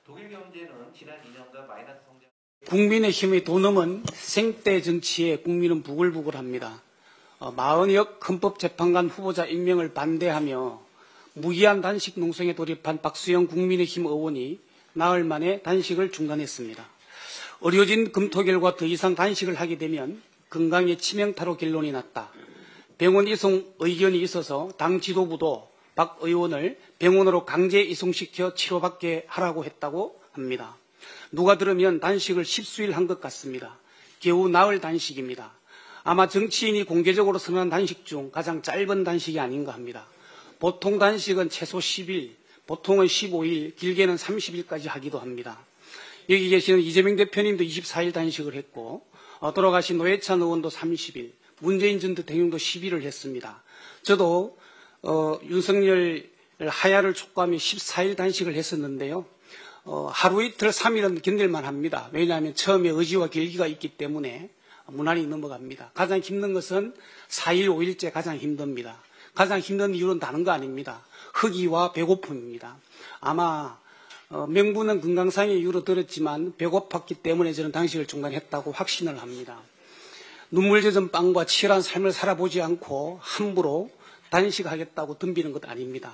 독일 경제는 지난 2년간 마이너스 성장. 국민의힘의 도넘은 생떼 정치에 국민은 부글부글합니다. 마은혁 헌법재판관 후보자 임명을 반대하며 무기한 단식 농성에 돌입한 박수영 국민의힘 의원이 나흘 만에 단식을 중단했습니다. 의료진 검토 결과 더 이상 단식을 하게 되면 건강에 치명타로 결론이 났다. 병원 이송 의견이 있어서 당 지도부도 박 의원을 병원으로 강제 이송시켜 치료받게 하라고 했다고 합니다. 누가 들으면 단식을 10수일 한 것 같습니다. 겨우 나흘 단식입니다. 아마 정치인이 공개적으로 선언한 단식 중 가장 짧은 단식이 아닌가 합니다. 보통 단식은 최소 10일, 보통은 15일, 길게는 30일까지 하기도 합니다. 여기 계시는 이재명 대표님도 24일 단식을 했고 돌아가신 노회찬 의원도 30일, 문재인 전 대통령도 10일을 했습니다. 저도 윤석열 하야를 촉구하며 14일 단식을 했었는데요. 하루 이틀 3일은 견딜만 합니다. 왜냐하면 처음에 의지와 결기가 있기 때문에 무난히 넘어갑니다. 가장 힘든 것은 4일, 5일째 가장 힘듭니다. 가장 힘든 이유는 다른 거 아닙니다. 허기와 배고픔입니다. 아마 명분은 건강상의 이유로 들었지만 배고팠기 때문에 저는 단식을 중단했다고 확신을 합니다. 눈물 젖은 빵과 치열한 삶을 살아보지 않고 함부로 단식하겠다고 덤비는 것 아닙니다.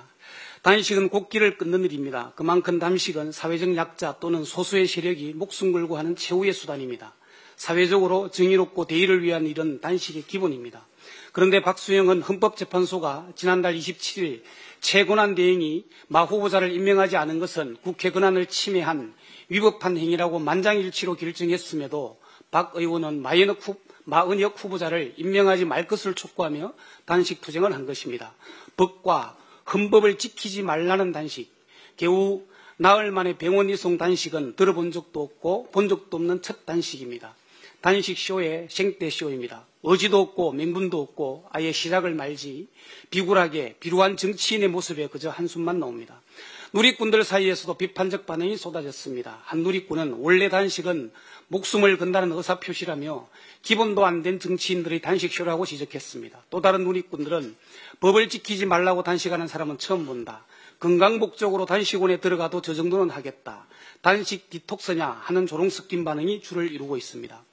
단식은 곡기를 끊는 일입니다. 그만큼 단식은 사회적 약자 또는 소수의 세력이 목숨 걸고 하는 최후의 수단입니다. 사회적으로 정의롭고 대의를 위한 일은 단식의 기본입니다. 그런데 박수영은 헌법재판소가 지난달 27일 최고난 대행이 마 후보자를 임명하지 않은 것은 국회 권한을 침해한 위법한 행위라고 만장일치로 결정했음에도 박 의원은 마은혁 후보자를 임명하지 말 것을 촉구하며 단식 투쟁을 한 것입니다. 법과 헌법을 지키지 말라는 단식, 겨우 나흘 만에 병원 이송 단식은 들어본 적도 없고 본 적도 없는 첫 단식입니다. 단식쇼의 생떼쇼입니다. 의지도 없고 명분도 없고 아예 시작을 말지 비굴하게 비루한 정치인의 모습에 그저 한숨만 나옵니다. 누리꾼들 사이에서도 비판적 반응이 쏟아졌습니다. 한 누리꾼은 원래 단식은 목숨을 건다는 의사표시라며 기본도 안 된 정치인들의 단식쇼라고 지적했습니다. 또 다른 누리꾼들은 법을 지키지 말라고 단식하는 사람은 처음 본다. 건강 목적으로 단식원에 들어가도 저 정도는 하겠다. 단식 디톡스냐 하는 조롱 섞인 반응이 줄을 이루고 있습니다.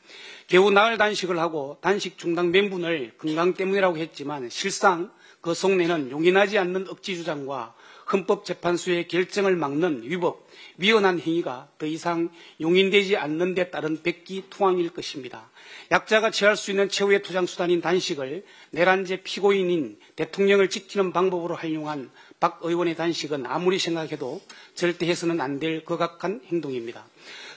겨우 나흘 단식을 하고 단식 중단 명분을 건강 때문이라고 했지만 실상 그 속내는 용인하지 않는 억지 주장과 헌법재판소의 결정을 막는 위법, 위헌한 행위가 더 이상 용인되지 않는 데 따른 백기투항일 것입니다. 약자가 취할 수 있는 최후의 투장수단인 단식을 내란죄 피고인인 대통령을 지키는 방법으로 활용한 박 의원의 단식은 아무리 생각해도 절대 해서는 안 될 거각한 행동입니다.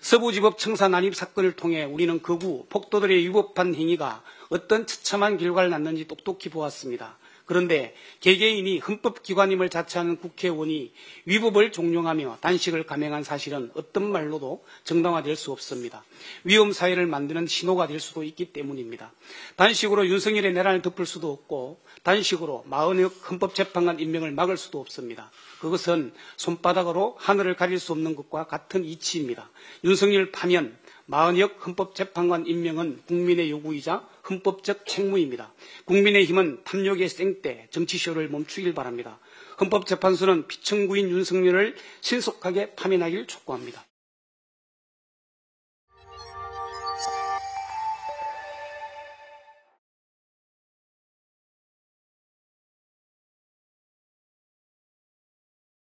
서부지법 청사 난입 사건을 통해 우리는 거구 폭도들의 위법한 행위가 어떤 처참한 결과를 낳는지 똑똑히 보았습니다. 그런데 개개인이 헌법기관임을 자처하는 국회의원이 위법을 종용하며 단식을 감행한 사실은 어떤 말로도 정당화될 수 없습니다. 위험사회를 만드는 신호가 될 수도 있기 때문입니다. 단식으로 윤석열의 내란을 덮을 수도 없고 단식으로 마은혁 헌법재판관 임명을 막을 수도 없습니다. 그것은 손바닥으로 하늘을 가릴 수 없는 것과 같은 이치입니다. 윤석열 파면 마은혁 헌법재판관 임명은 국민의 요구이자 헌법적 책무입니다. 국민의힘은 탐욕의 생떼 정치쇼를 멈추길 바랍니다. 헌법재판소는 피청구인 윤석열을 신속하게 파면하길 촉구합니다.